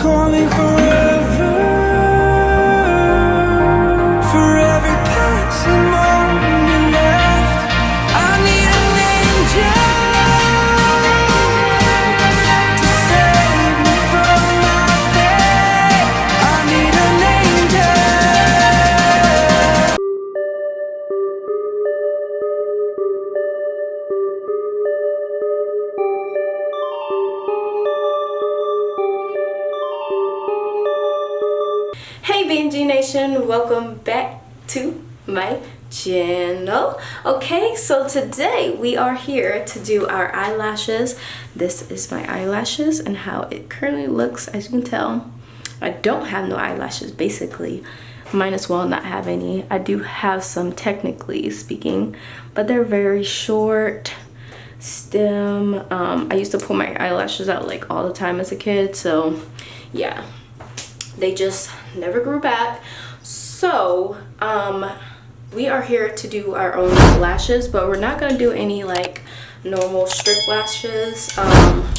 call me forever, for every passing moment left. I need an angel to save me from my fate. I need an angel. Hey BNG Nation, welcome back to my channel. Okay, so today we are here to do our eyelashes. This is my eyelashes and how it currently looks. As you can tell, I don't have no eyelashes basically. Might as well not have any. I do have some technically speaking, but they're very short stem. I used to pull my eyelashes out like all the time as a kid, so yeah, they just never grew back. So we are here to do our own lashes, but we're not going to do any like normal strip lashes.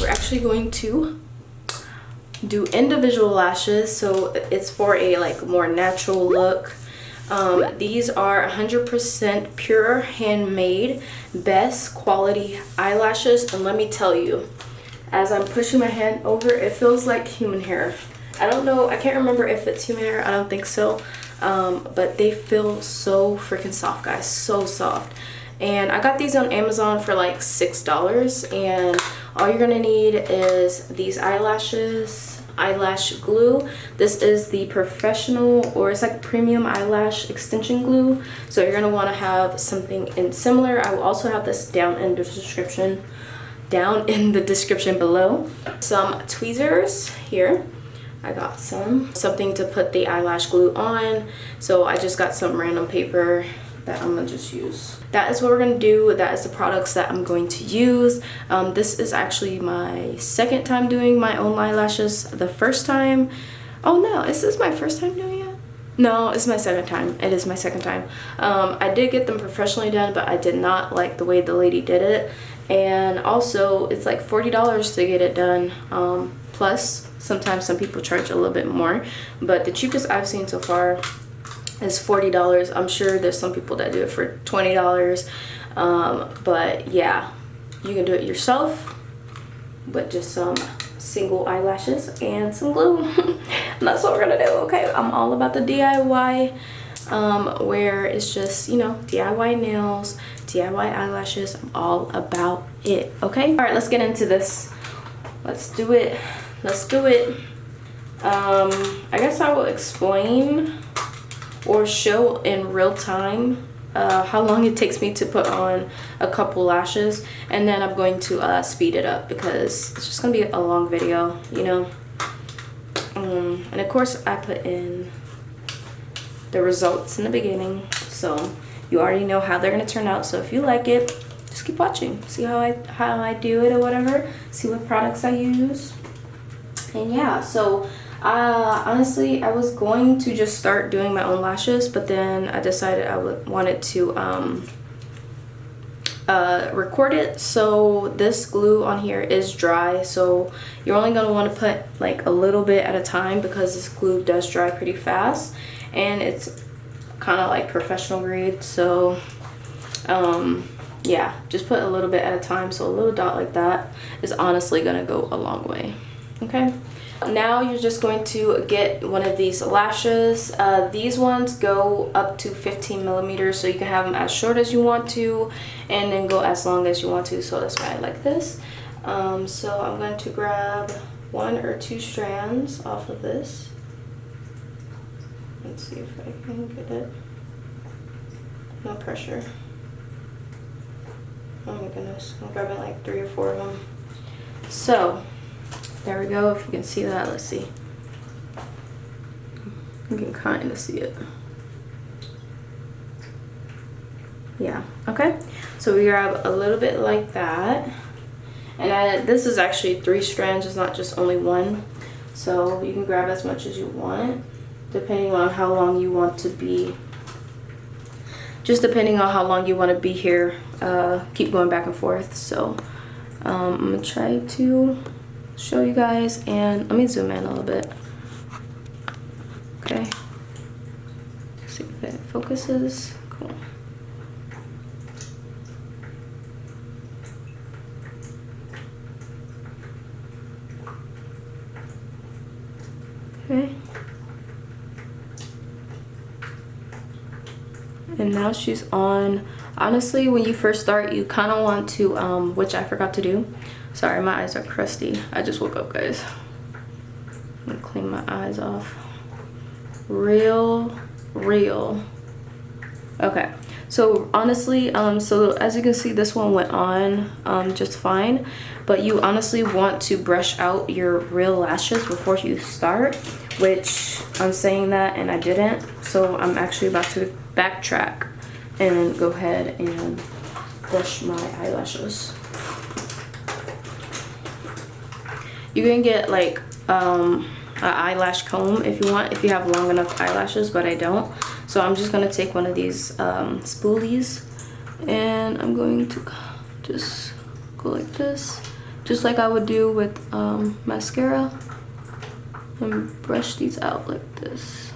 We're actually going to do individual lashes, so it's for a like more natural look. These are 100% pure handmade, best quality eyelashes, and let me tell you, as I'm pushing my hand over, it feels like human hair. I don't know, I can't remember if it's human hair, I don't think so, but they feel so freaking soft, guys, so soft. And I got these on Amazon for like $6, and all you're gonna need is these eyelashes, eyelash glue. This is the professional, or it's like premium eyelash extension glue, so you're gonna want to have something in similar. I will also have this down in the description below. Some tweezers here. I got something to put the eyelash glue on, so I just got some random paper that I'm gonna just use. That is what we're gonna do. That is the products that I'm going to use. This is actually my second time doing my own eyelashes. The first time, oh no, is this my first time doing it? No, it's my second time. It is my second time. I did get them professionally done, but I did not like the way the lady did it. And also, it's like $40 to get it done. Plus, sometimes some people charge a little bit more, but the cheapest I've seen so far is $40. I'm sure there's some people that do it for $20, but yeah, you can do it yourself with just some single eyelashes and some glue. And that's what we're gonna do. Okay, I'm all about the DIY, where it's just, you know, DIY nails, DIY eyelashes. I'm all about it. Okay, all right, let's get into this. Let's do it. Let's do it. I guess I will explain or show in real time how long it takes me to put on a couple lashes, and then I'm going to speed it up because it's just gonna be a long video, you know. And of course I put in the results in the beginning, so you already know how they're gonna turn out. So if you like it, just keep watching, see how I do it or whatever, see what products I use. And yeah, so honestly, I was going to just start doing my own lashes, but then I decided I wanted to record it. So this glue on here is dry, so you're only going to want to put like a little bit at a time because this glue does dry pretty fast, and it's kind of like professional grade. So yeah, just put a little bit at a time. So a little dot like that is honestly going to go a long way. Okay, now you're just going to get one of these lashes. These ones go up to 15 millimeters, so you can have them as short as you want to and then go as long as you want to. So that's why I like this. So I'm going to grab 1 or 2 strands off of this. Let's see if I can get it. No pressure. Oh my goodness, I'm grabbing like 3 or 4 of them. So there we go. If you can see that, let's see. You can kind of see it. Yeah, okay. So we grab a little bit like that. And this is actually 3 strands, it's not just only 1. So you can grab as much as you want, depending on how long you want to be. Just depending on how long you want to be here. Keep going back and forth. So I'm gonna try to show you guys, and let me zoom in a little bit. Okay, see if it focuses. Cool. Okay. And now she's on. Honestly, when you first start, you kind of want to, which I forgot to do. Sorry, my eyes are crusty. I just woke up, guys. I'm gonna clean my eyes off. Real. Okay. So honestly, so as you can see, this one went on just fine. But you honestly want to brush out your real lashes before you start, which I'm saying that and I didn't. So I'm actually about to backtrack and go ahead and brush my eyelashes. You can get like an eyelash comb if you want, if you have long enough eyelashes, but I don't. So I'm just gonna take one of these spoolies and I'm going to just go like this, just like I would do with mascara, and brush these out like this.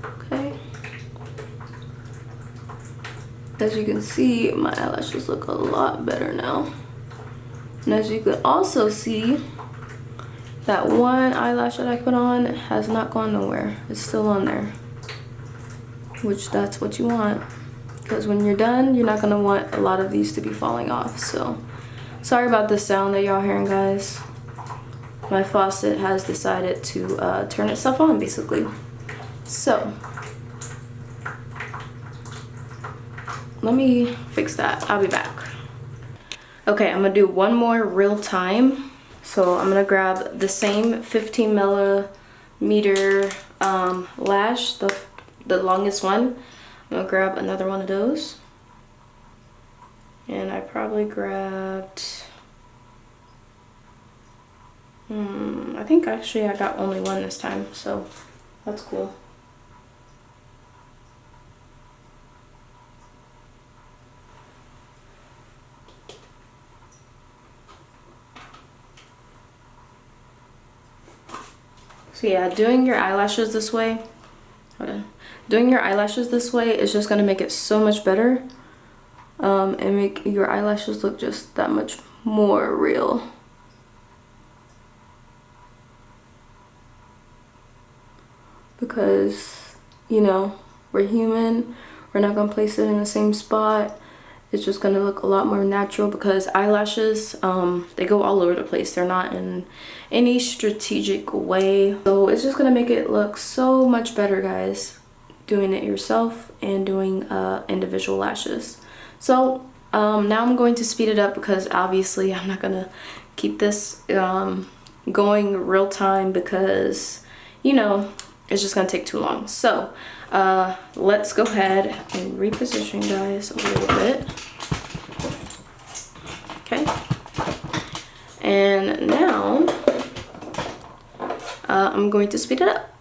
Okay. As you can see, my eyelashes look a lot better now. And as you can also see, that one eyelash that I put on has not gone nowhere. It's still on there, which that's what you want, because when you're done, you're not gonna want a lot of these to be falling off. So sorry about the sound that y'all hearing, guys. My faucet has decided to turn itself on, basically. So let me fix that. I'll be back. Okay, I'm gonna do one more real time. So I'm gonna grab the same 15 millimeter lash, the longest one. I'm gonna grab another one of those. And I probably grabbed, I think actually I got only one this time, so that's cool. So yeah, doing your eyelashes this way, doing your eyelashes this way is just gonna make it so much better, and make your eyelashes look just that much more real. Because, you know, we're human, we're not gonna place it in the same spot. It's just gonna look a lot more natural, because eyelashes, they go all over the place. They're not in any strategic way. So it's just gonna make it look so much better, guys, doing it yourself and doing individual lashes. So now I'm going to speed it up, because obviously I'm not gonna keep this going real time, because, you know, it's just gonna take too long. So let's go ahead and reposition, guys, a little bit. Okay. And now I'm going to speed it up.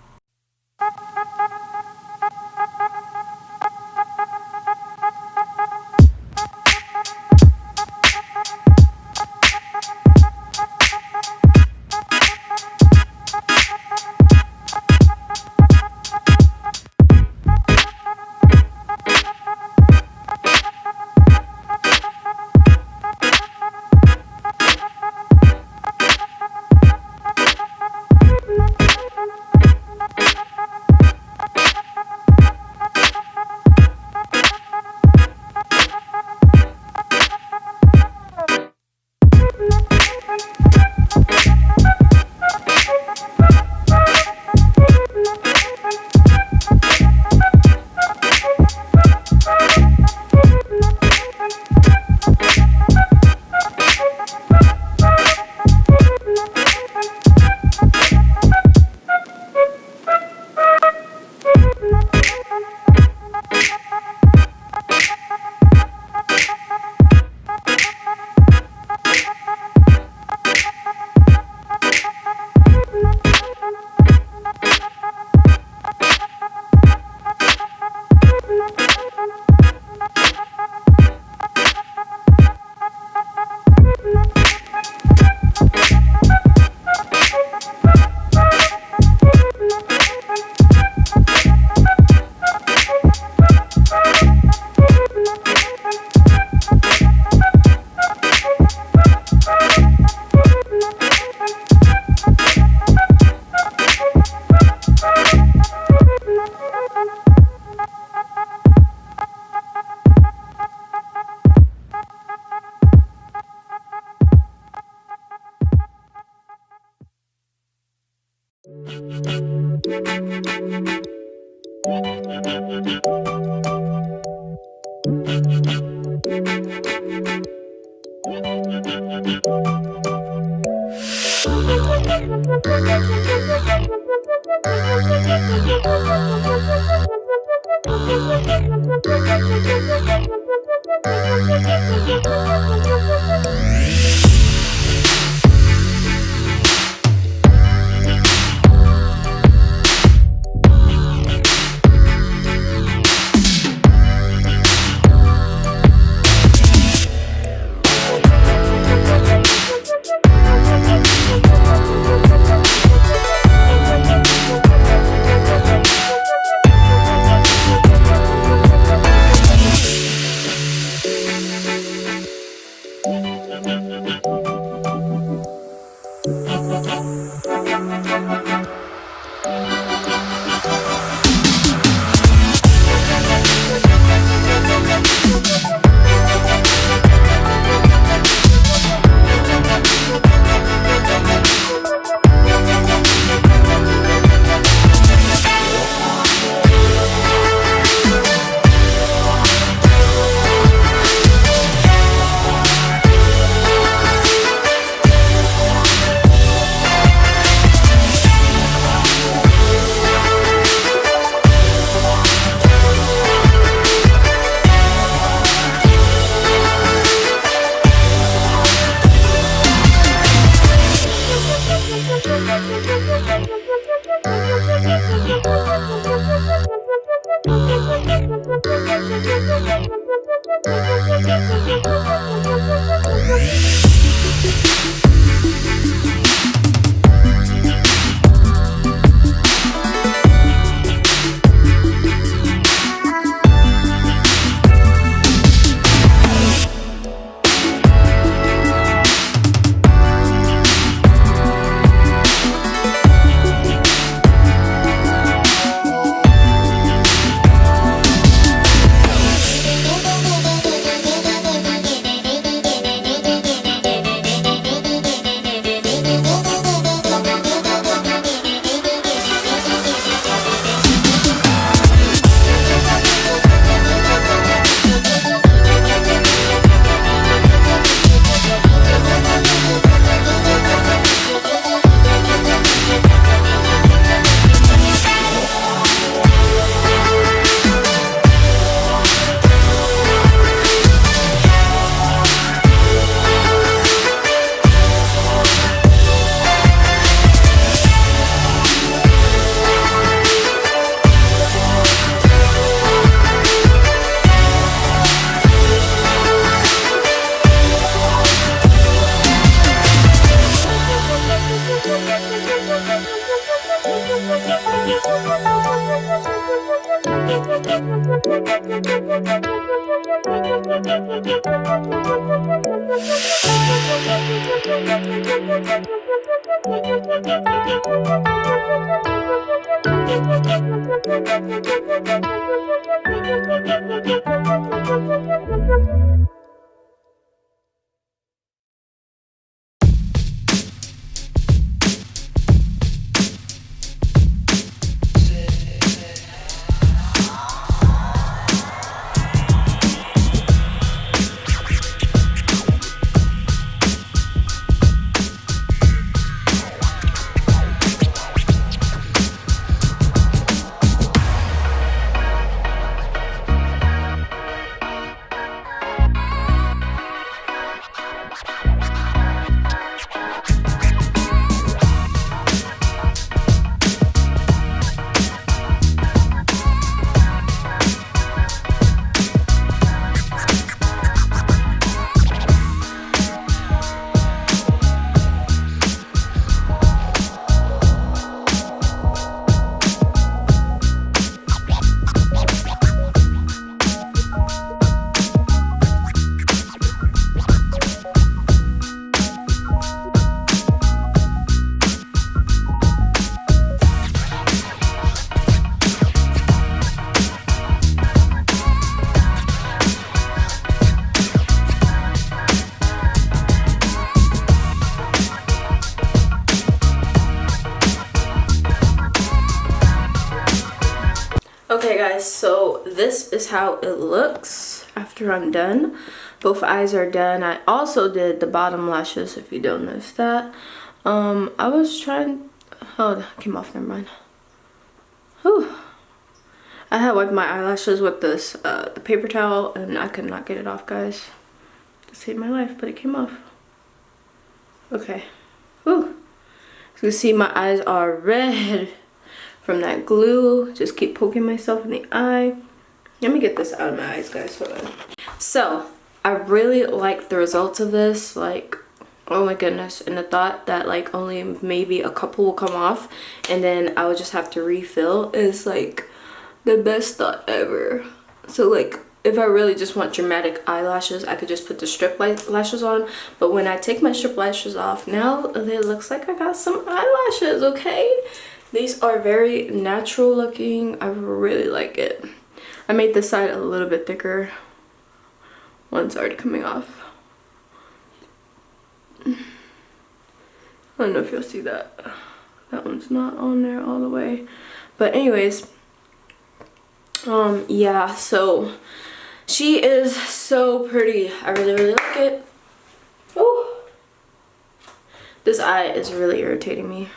Okay guys, so this is how it looks after I'm done. Both eyes are done. I also did the bottom lashes, if you don't notice that. I was trying, oh, that came off, never mind. Whew. I had wiped my eyelashes with this the paper towel and I could not get it off, guys. It saved my life, but it came off. Okay. Whew. As you can see, my eyes are red from that glue. Just keep poking myself in the eye. Let me get this out of my eyes, guys. Hold on. So I really like the results of this. Like, oh my goodness. And the thought that like only maybe a couple will come off and then I would just have to refill is like the best thought ever. So like if I really just want dramatic eyelashes, I could just put the strip lashes on. But when I take my strip lashes off, now it looks like I got some eyelashes, okay? These are very natural looking. I really like it. I made this side a little bit thicker. One's already coming off. I don't know if you'll see that. That one's not on there all the way. But anyways, yeah, so she is so pretty. I really like it. Oh, this eye is really irritating me.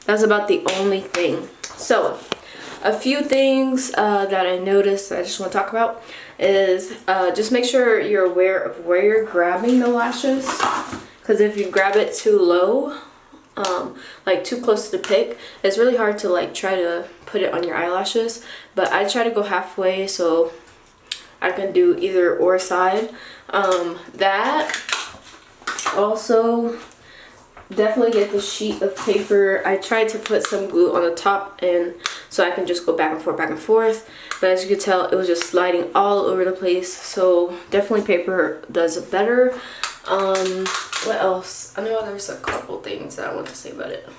That's about the only thing. So a few things that I noticed that I just want to talk about is just make sure you're aware of where you're grabbing the lashes, because if you grab it too low, like too close to the pick, it's really hard to like try to put it on your eyelashes. But I try to go halfway so I can do either or side. That also, definitely get the sheet of paper. I tried to put some glue on the top and so I can just go back and forth, but as you can tell, it was just sliding all over the place. So definitely paper does it better. What else? I know there's a couple things that I want to say about it.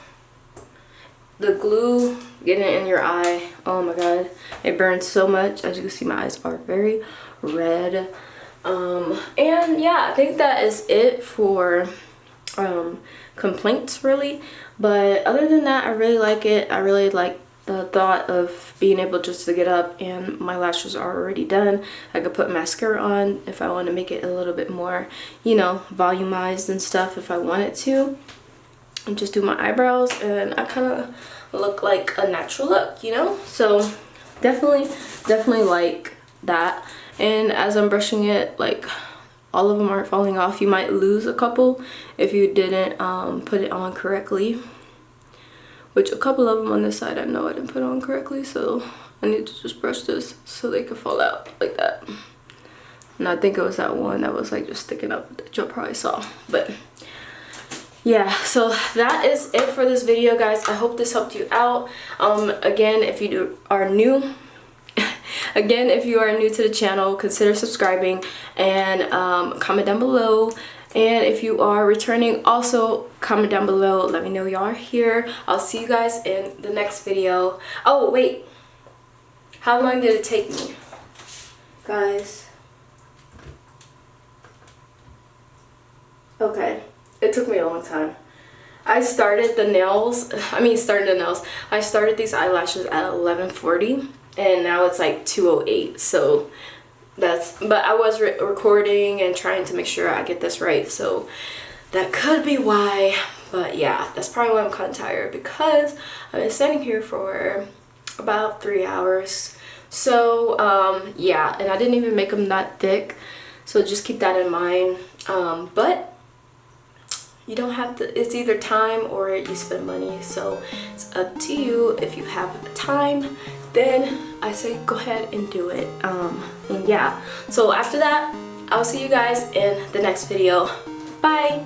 The glue getting it in your eye, oh my god, it burns so much. As you can see, my eyes are very red. And yeah, I think that is it for complaints really. But other than that, I really like it. I really like the thought of being able just to get up and my lashes are already done. I could put mascara on if I want to make it a little bit more, you know, volumized and stuff if I wanted to, and just do my eyebrows and I kind of look like a natural look, you know. So definitely like that. And as I'm brushing it, like all of them aren't falling off. You might lose a couple if you didn't put it on correctly, which a couple of them on this side I know I didn't put on correctly, so I need to just brush this so they could fall out like that. And I think it was that one that was like just sticking up that you'll probably saw. But yeah, so that is it for this video, guys. I hope this helped you out. Again, if you are new to the channel, consider subscribing and comment down below. And if you are returning, also comment down below, let me know you are here. I'll see you guys in the next video. Oh wait, how long did it take me, guys? Okay, it took me a long time. I started these eyelashes at 11:40 and now it's like 2:08. So that's, but I was recording and trying to make sure I get this right, so that could be why. But yeah, that's probably why I'm kind of tired, because I've been standing here for about 3 hours. So yeah, and I didn't even make them that thick, so just keep that in mind. But you don't have to, it's either time or you spend money, so it's up to you. If you have time, then I say go ahead and do it. And yeah, so after that, I'll see you guys in the next video. Bye.